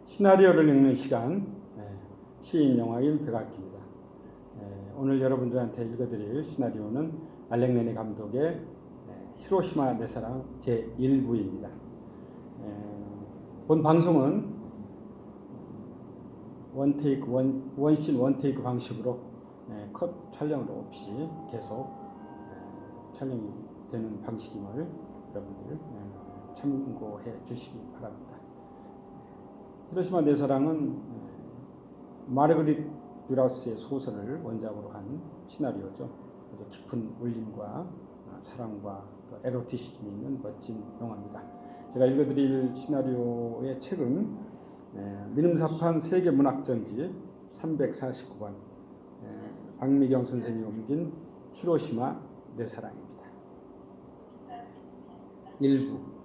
시나리오를 읽는 시간, 시인 영화인 백악기입니다. 오늘 여러분들한테 읽어드릴 시나리오는 알렉 레네 감독의 히로시마 내 사랑 제1부입니다. 본 방송은 원씬 원테이크 방식으로 컷 촬영을 없이 계속 촬영이 되는 방식임을 여러분들 참고해 주시기 바랍니다. 히로시마 내 사랑은 마르그릿 듀라스의 소설을 원작으로 한 시나리오죠. 아주 깊은 울림과 사랑과 또 에로티시즘이 있는 멋진 영화입니다. 제가 읽어드릴 시나리오의 책은 미름사판 세계문학전집 349권 박미경 선생이 옮긴 히로시마 내 사랑입니다. 1부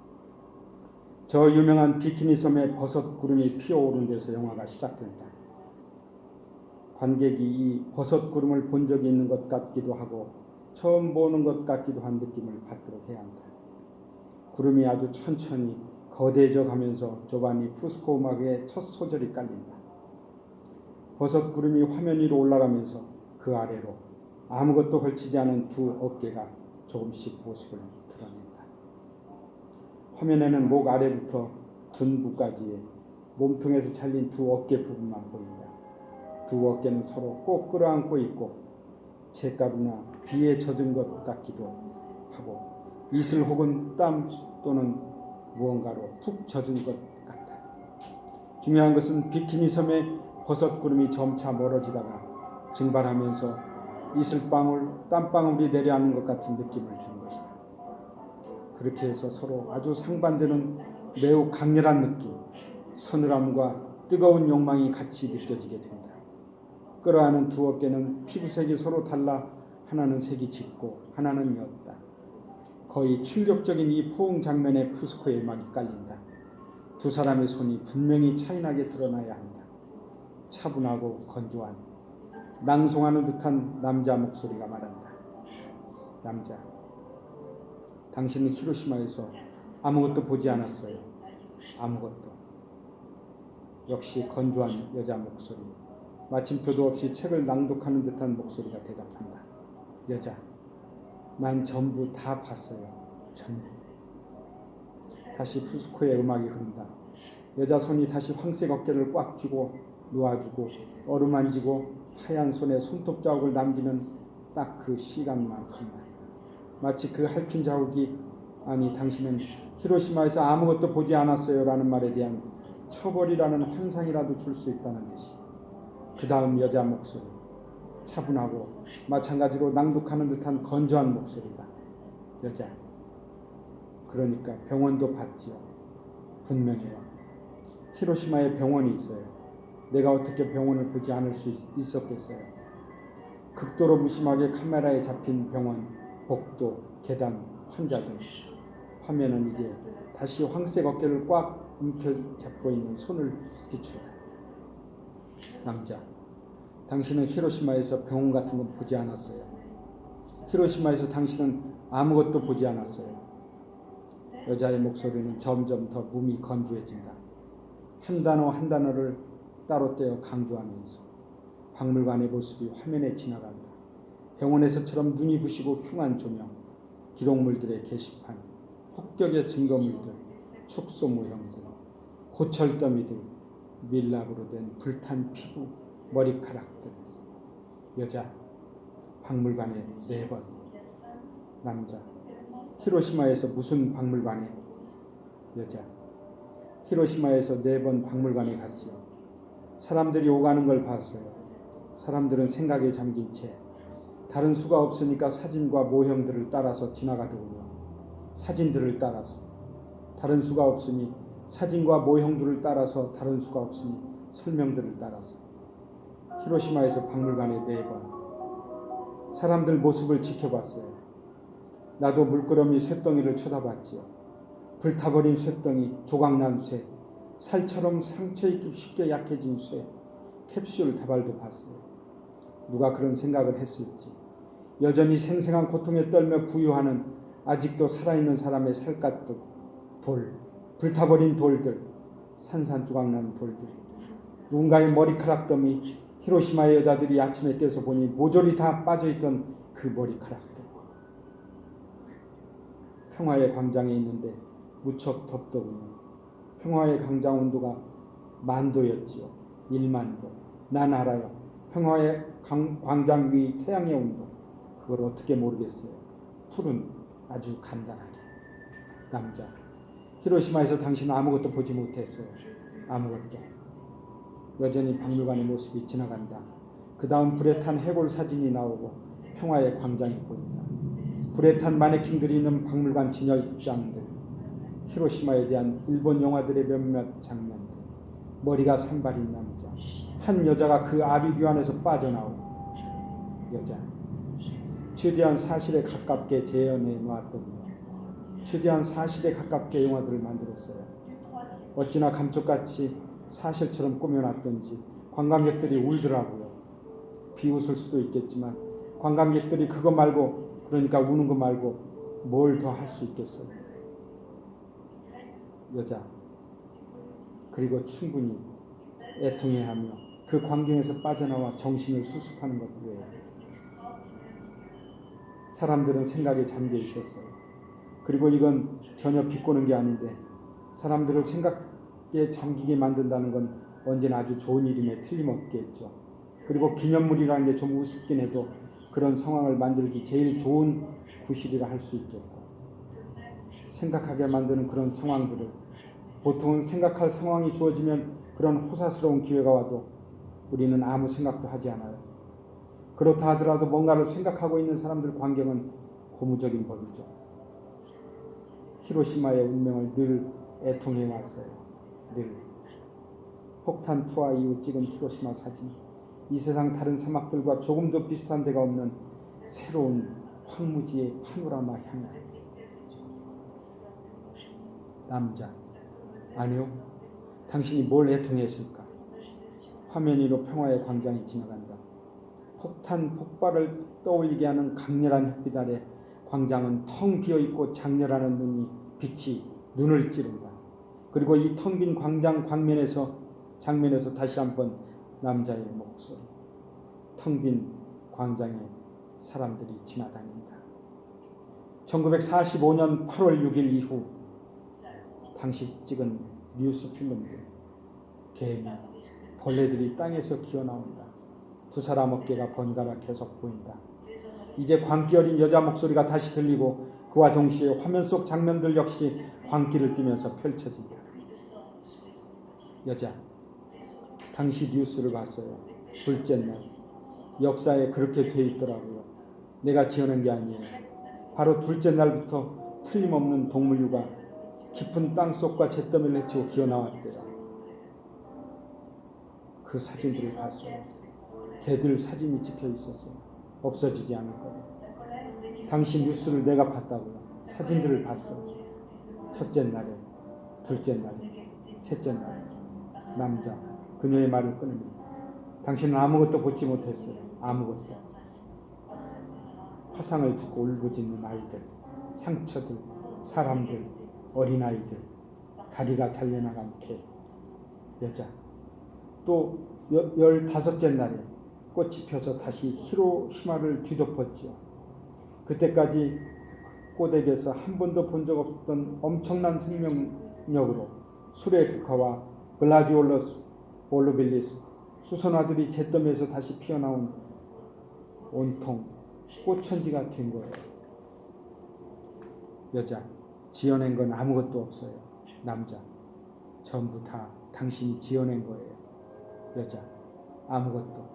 저 유명한 비키니 섬의 버섯 구름이 피어오른 데서 영화가 시작된다. 관객이 이 버섯 구름을 본 적이 있는 것 같기도 하고 처음 보는 것 같기도 한 느낌을 받도록 해야 한다. 구름이 아주 천천히 거대해져 가면서 조바니 푸스코 음악의 첫 소절이 깔린다. 버섯 구름이 화면 위로 올라가면서 그 아래로 아무것도 걸치지 않은 두 어깨가 조금씩 모습을 드러낸다. 화면에는 목 아래부터 둔부까지의 몸통에서 잘린 두 어깨 부분만 보인다. 두 어깨는 서로 꼭 끌어안고 있고 잿가루나 비에 젖은 것 같기도 하고 이슬 혹은 땀 또는 무언가로 푹 젖은 것 같다. 중요한 것은 비키니 섬의 버섯 구름이 점차 멀어지다가 증발하면서 이슬방울, 땀방울이 내려앉는 것 같은 느낌을 주는 것이다. 그렇게 해서 서로 아주 상반되는 매우 강렬한 느낌, 서늘함과 뜨거운 욕망이 같이 느껴지게 된다. 끌어안은 두 어깨는 피부색이 서로 달라 하나는 색이 짙고 하나는 옅다. 거의 충격적인 이 포옹 장면에 푸스코의 음악이 깔린다. 두 사람의 손이 분명히 차이나게 드러나야 한다. 차분하고 건조한 낭송하는 듯한 남자 목소리가 말한다. 남자, 당신은 히로시마에서 아무것도 보지 않았어요. 아무것도. 역시 건조한 여자 목소리. 마침표도 없이 책을 낭독하는 듯한 목소리가 대답한다. 여자, 난 전부 다 봤어요. 전부. 다시 푸스코의 음악이 흐른다. 여자 손이 다시 황색 어깨를 꽉 쥐고 놓아주고 어루만지고 하얀 손에 손톱 자국을 남기는 딱 그 시간만큼만. 마치 그 핥힌 자국이 아니 당신은 히로시마에서 아무것도 보지 않았어요 라는 말에 대한 처벌이라는 환상이라도 줄 수 있다는 듯이. 그 다음 여자 목소리, 차분하고 마찬가지로 낭독하는 듯한 건조한 목소리다. 여자, 그러니까 병원도 봤지요. 분명해요. 히로시마에 병원이 있어요. 내가 어떻게 병원을 보지 않을 수 있었겠어요. 극도로 무심하게 카메라에 잡힌 병원, 복도, 계단, 환자들. 화면은 이제 다시 황색 어깨를 꽉 움켜잡고 있는 손을 비춘다. 남자, 당신은 히로시마에서 병원 같은 건 보지 않았어요. 히로시마에서 당신은 아무것도 보지 않았어요. 여자의 목소리는 점점 더 몸이 건조해진다. 한 단어 한 단어를 따로 떼어 강조하면서 박물관의 모습이 화면에 지나간다. 병원에서처럼 눈이 부시고 흉한 조명, 기록물들의 게시판, 폭격의 증거물들, 축소 모형들, 고철더미들, 밀랍으로 된 불탄 피부, 머리카락들. 여자, 박물관에 4번. 남자, 히로시마에서 무슨 박물관에? 여자, 히로시마에서 4번 박물관에 갔지요. 사람들이 오가는 걸 봤어요. 사람들은 생각에 잠긴 채 다른 수가 없으니까 사진과 모형들을 따라서 지나가더군요. 사진들을 따라서. 다른 수가 없으니 사진과 모형들을 따라서, 다른 수가 없으니 설명들을 따라서. 히로시마에서 박물관에 4번. 사람들 모습을 지켜봤어요. 나도 물끄러미 쇳덩이를 쳐다봤지요. 불타버린 쇳덩이, 조각난 쇠, 살처럼 상처 입기 쉽게 약해진 쇠, 캡슐 다발도 봤어요. 누가 그런 생각을 했을지. 여전히 생생한 고통에 떨며 부유하는 아직도 살아있는 사람의 살갗듯 돌, 불타버린 돌들, 산산조각 난 돌들, 누군가의 머리카락 더미, 히로시마의 여자들이 아침에 깨서 보니 모조리 다 빠져있던 그 머리카락들. 평화의 광장에 있는데 무척 덥더군요. 평화의 광장 온도가 10,000도였지요. 10,000도. 난 알아요. 평화의 광장 위 태양의 온도. 그걸 어떻게 모르겠어요. 풀은 아주 간단하게. 남자. 히로시마에서 당신은 아무것도 보지 못했어요. 아무것도. 여전히 박물관의 모습이 지나간다. 그 다음 불에 탄 해골 사진이 나오고 평화의 광장이 보인다. 불에 탄 마네킹들이 있는 박물관 진열장들, 히로시마에 대한 일본 영화들의 몇몇 장면들, 머리가 산발인 남자, 한 여자가 그 아비규환에서 빠져나온 여자, 최대한 사실에 가깝게 재현해 놓았더군요. 최대한 사실에 가깝게 영화들을 만들었어요. 어찌나 감쪽같이 사실처럼 꾸며놨던지 관광객들이 울더라고요. 비웃을 수도 있겠지만 관광객들이 그거 말고, 그러니까 우는 거 말고 뭘 더 할 수 있겠어요. 여자, 그리고 충분히 애통해하며 그 광경에서 빠져나와 정신을 수습하는 것 외에 사람들은 생각에 잠겨 있었어요. 그리고 이건 전혀 비꼬는 게 아닌데 사람들을 생각에 잠기게 만든다는 건 언제나 아주 좋은 일임에 틀림없겠죠. 그리고 기념물이라는 게 좀 우습긴 해도 그런 상황을 만들기 제일 좋은 구실이라 할 수 있겠고, 생각하게 만드는 그런 상황들을, 보통은 생각할 상황이 주어지면 그런 호사스러운 기회가 와도 우리는 아무 생각도 하지 않아요. 그렇다 하더라도 뭔가를 생각하고 있는 사람들 광경은 고무적인 법이죠. 히로시마의 운명을 늘 애통해 왔어요. 늘. 폭탄 투하 이후 찍은 히로시마 사진, 이 세상 다른 사막들과 조금도 비슷한 데가 없는 새로운 황무지의 파노라마 향연. 남자, 아니요. 당신이 뭘 애통했을까? 화면 위로 평화의 광장이 지나간다. 폭탄 폭발을 떠올리게 하는 강렬한 햇빛 아래 광장은 텅 비어있고 장렬하는 빛이 눈을 찌른다. 그리고 이 텅 빈 광장 장면에서 다시 한번 남자의 목소리. 텅 빈 광장에 사람들이 지나다닌다. 1945년 8월 6일 이후 당시 찍은 뉴스 필름들, 개미, 벌레들이 땅에서 기어나온다. 두 사람 어깨가 번갈아 계속 보인다. 이제 광기 어린 여자 목소리가 다시 들리고 그와 동시에 화면 속 장면들 역시 광기를 띠면서 펼쳐진다. 여자, 당시 뉴스를 봤어요. 둘째 날. 역사에 그렇게 돼 있더라고요. 내가 지어낸 게 아니에요. 바로 둘째 날부터 틀림없는 동물류가 깊은 땅속과 잿더미를 헤치고 기어나왔대요. 그 사진들을 봤어요. 개들 사진이 찍혀 있었어요. 없어지지 않을 거예요. 당시 뉴스를 내가 봤다고요. 사진들을 봤어요. 첫째 날에, 둘째 날에, 셋째 날에. 남자, 그녀의 말을 끊으며 당신은 아무것도 보지 못했어요. 아무것도. 화상을 짚고 울부짖는 아이들, 상처들, 사람들, 어린아이들, 다리가 잘려나간 개, 여자. 또 15째 날에 꽃이 펴서 다시 히로시마를 뒤덮었지요. 그때까지 꼬댁에서 한 번도 본 적 없던 엄청난 생명력으로 술의 국화와 글라디올러스, 볼루빌리스, 수선화들이 잿더미에서 다시 피어나온 온통 꽃천지가 된 거예요. 여자, 지어낸 건 아무것도 없어요. 남자, 전부 다 당신이 지어낸 거예요. 여자, 아무것도.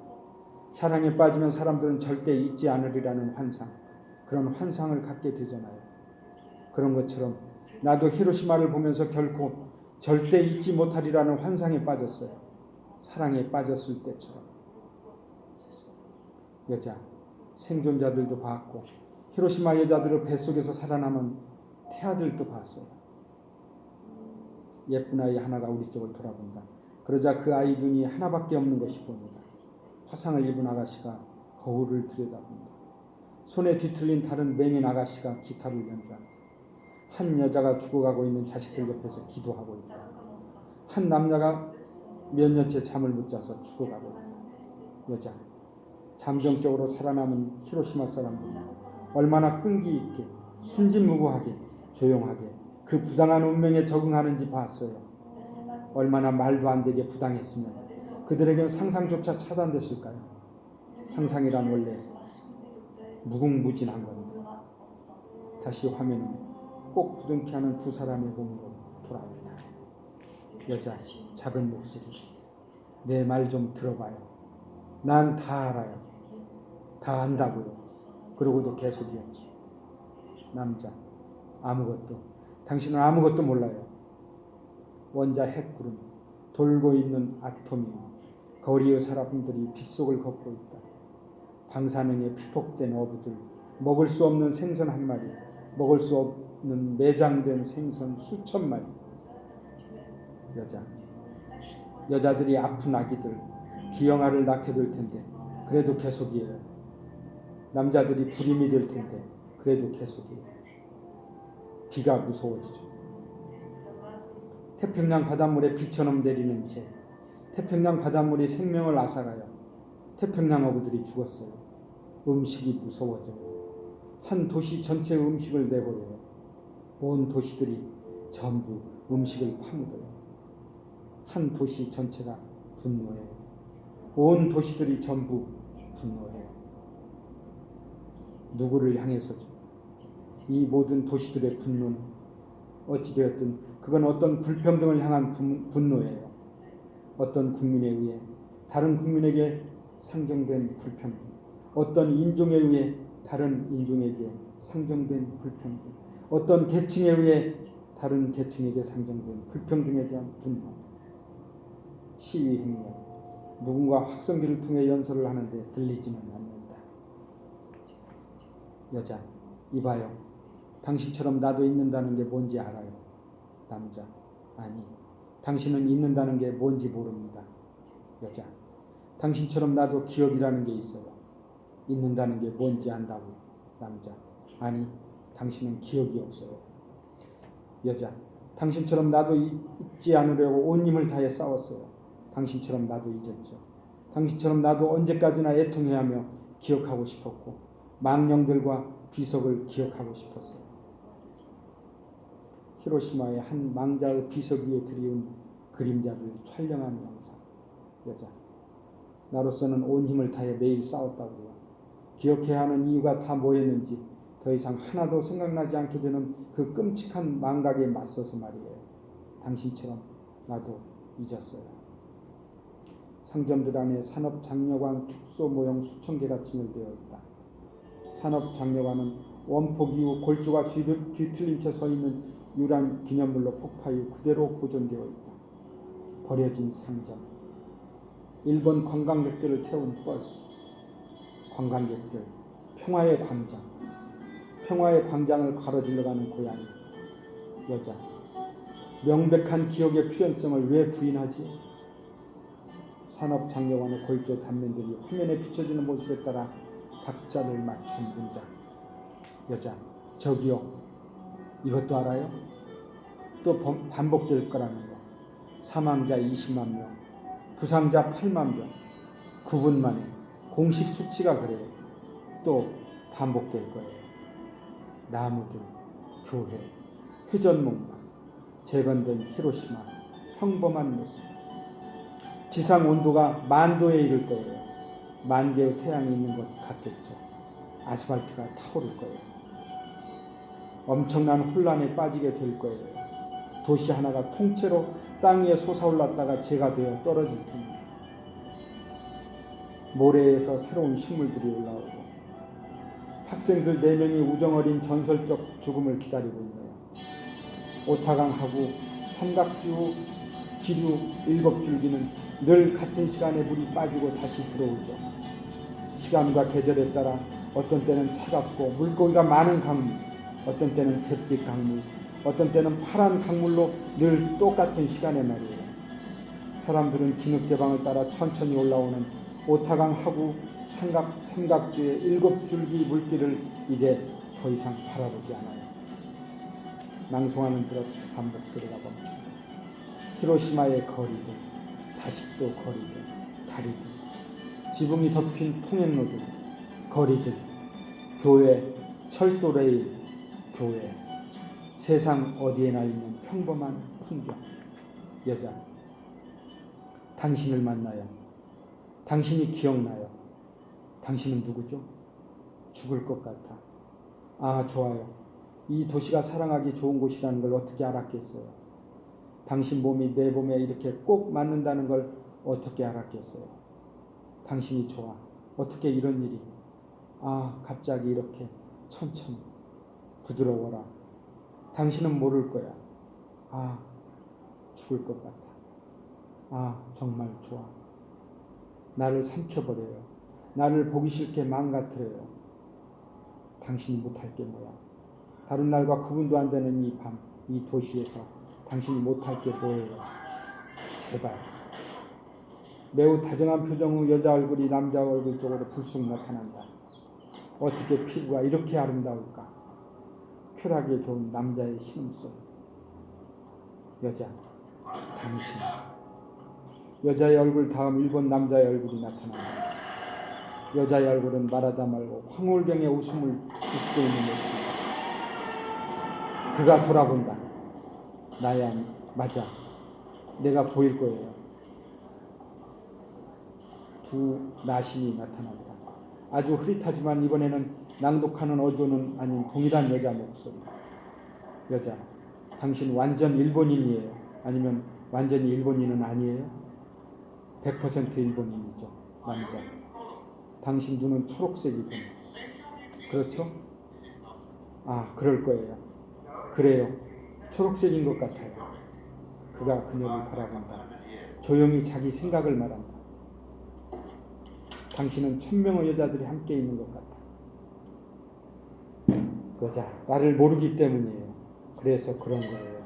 사랑에 빠지면 사람들은 절대 잊지 않으리라는 환상, 그런 환상을 갖게 되잖아요. 그런 것처럼 나도 히로시마를 보면서 결코 절대 잊지 못하리라는 환상에 빠졌어요. 사랑에 빠졌을 때처럼. 여자, 생존자들도 봤고 히로시마 여자들의 뱃속에서 살아남은 태아들도 봤어요. 예쁜 아이 하나가 우리 쪽을 돌아본다. 그러자 그 아이 눈이 하나밖에 없는 것이 보입니다. 화상을 입은 아가씨가 거울을 들여다본다. 손에 뒤틀린 다른 맹인 아가씨가 기타를 연주한다. 한 여자가 죽어가고 있는 자식들 옆에서 기도하고 있다. 한 남자가 몇 년째 잠을 못 자서 죽어가고 있다. 여자, 잠정적으로 살아남은 히로시마 사람들이 얼마나 끈기 있게 순진무구하게 조용하게 그 부당한 운명에 적응하는지 봤어요. 얼마나 말도 안 되게 부당했으면 그들에겐 상상조차 차단됐을까요? 상상이란 원래 무궁무진한 겁니다. 다시 화면은 꼭 부둥켜 하는 두 사람의 몸으로 돌아옵니다. 여자, 작은 목소리. 내 말 좀 들어봐요. 난 다 알아요. 다 안다고요. 그러고도 계속이었죠. 남자, 아무것도. 당신은 아무것도 몰라요. 원자 핵구름, 돌고 있는 아토미, 거리의 사람들이 빗속을 걷고 있다. 방사능에 피폭된 어부들, 먹을 수 없는 생선 한 마리, 먹을 수 없는 매장된 생선 수천 마리. 여자들이 아픈 아기들, 기형아를 낳게 될 텐데 그래도 계속이에요. 남자들이 불임이 될 텐데 그래도 계속이에요. 비가 무서워지죠. 태평양 바닷물에 비처럼 내리는 재, 태평양 바닷물이 생명을 앗아가요. 태평양 어부들이 죽었어요. 음식이 무서워져요. 한 도시 전체의 음식을 내버려요. 온 도시들이 전부 음식을 파묻어요. 한 도시 전체가 분노해요. 온 도시들이 전부 분노해요. 누구를 향해서죠? 이 모든 도시들의 분노는 어찌되었든 그건 어떤 불평등을 향한 분노예요. 어떤 국민에 의해 다른 국민에게 상정된 불평등, 어떤 인종에 의해 다른 인종에게 상정된 불평등, 어떤 계층에 의해 다른 계층에게 상정된 불평등에 대한 분노. 시위 행렬, 누군가 확성기를 통해 연설을 하는데 들리지는 않는다. 여자, 이봐요. 당신처럼 나도 있는다는 게 뭔지 알아요. 남자, 아니, 당신은 있는다는 게 뭔지 모릅니다. 여자, 당신처럼 나도 기억이라는 게 있어요. 있는다는 게 뭔지 안다고. 남자, 아니, 당신은 기억이 없어요. 여자, 당신처럼 나도 잊지 않으려고 온 힘을 다해 싸웠어요. 당신처럼 나도 잊었죠. 당신처럼 나도 언제까지나 애통해야 하며 기억하고 싶었고 망령들과 비석을 기억하고 싶었어요. 히로시마의 한 망자의 비석 위에 드리운 그림자를 촬영한 영상. 여자, 나로서는 온 힘을 다해 매일 싸웠다고요. 기억해야 하는 이유가 다 뭐였는지 더 이상 하나도 생각나지 않게 되는 그 끔찍한 망각에 맞서서 말이에요. 당신처럼 나도 잊었어요. 상점들 안에 산업장려관 축소 모형 수천 개가 진열되어 있다. 산업장려관은 원폭 이후 골조가 뒤틀린 채 서 있는 유란 기념물로 폭파 이후 그대로 보존되어 있다. 버려진 상점, 일본 관광객들을 태운 버스, 관광객들, 평화의 광장, 평화의 광장을 가로질러가는 고양이. 여자, 명백한 기억의 필연성을 왜 부인하지? 산업장려관의 골조 단면들이 화면에 비춰지는 모습에 따라 박자를 맞춘 문장. 여자, 저기요, 이것도 알아요? 또 반복될 거라는 거. 사망자 20만 명, 부상자 8만 명, 9분 만에 공식 수치가 그래요. 또 반복될 거예요. 나무들, 교회, 회전목마, 재건된 히로시마, 평범한 모습. 지상 온도가 10,000도에 이를 거예요. 10,000개의 태양이 있는 것 같겠죠. 아스팔트가 타오를 거예요. 엄청난 혼란에 빠지게 될 거예요. 도시 하나가 통째로 땅 위에 솟아올랐다가 재가 되어 떨어질 테니 모래에서 새로운 식물들이 올라오고 학생들 4명이 우정어린 전설적 죽음을 기다리고 있네요. 오타강하고 삼각주 지류 7줄기는 늘 같은 시간에 물이 빠지고 다시 들어오죠. 시간과 계절에 따라 어떤 때는 차갑고 물고기가 많은 강물, 어떤 때는 잿빛 강물, 어떤 때는 파란 강물로 늘 똑같은 시간에 말이에요. 사람들은 진흙제방을 따라 천천히 올라오는 오타강 하구 삼각주의 7줄기 물길을 이제 더 이상 바라보지 않아요. 낭송하는 듯한 목소리가 멈춘다. 히로시마의 거리들, 다시 또 거리들, 다리들, 지붕이 덮인 통행로들, 거리들, 교회, 철도 레일, 교회, 세상 어디에나 있는 평범한 풍경. 여자, 당신을 만나요. 당신이 기억나요. 당신은 누구죠? 죽을 것 같아. 아, 좋아요. 이 도시가 사랑하기 좋은 곳이라는 걸 어떻게 알았겠어요? 당신 몸이 내 몸에 이렇게 꼭 맞는다는 걸 어떻게 알았겠어요? 당신이 좋아. 어떻게 이런 일이? 아, 갑자기 이렇게 천천히 부드러워라. 당신은 모를 거야. 아, 죽을 것 같아. 아, 정말 좋아. 나를 삼켜버려요. 나를 보기 싫게 망가뜨려요. 당신이 못할 게 뭐야? 다른 날과 구분도 안 되는 이 밤, 이 도시에서 당신이 못할 게 뭐예요? 제발. 매우 다정한 표정 후 여자 얼굴이 남자 얼굴 쪽으로 불쑥 나타난다. 어떻게 피부가 이렇게 아름다울까? 쾌락에 겨운 남자의 신음소리. 여자, 당신. 여자의 얼굴 다음 일본 남자의 얼굴이 나타난다. 여자의 얼굴은 말하다 말고 황홀경의 웃음을 웃고 있는 모습이다. 그가 돌아본다. 나야, 맞아. 내가 보일 거예요. 두 나신이 나타난다. 아주 흐릿하지만 이번에는 낭독하는 어조는 아닌 동일한 여자 목소리. 여자, 당신 완전 일본인이에요? 아니면 완전히 일본인은 아니에요? 100% 일본인이죠. 남자. 당신 눈은 초록색이군. 그렇죠? 아, 그럴 거예요. 그래요. 초록색인 것 같아요. 그가 그녀를 바라본다. 조용히 자기 생각을 말한다. 당신은 1000명의 여자들이 함께 있는 것 같아. 여자, 나를 모르기 때문이에요. 그래서 그런 거예요.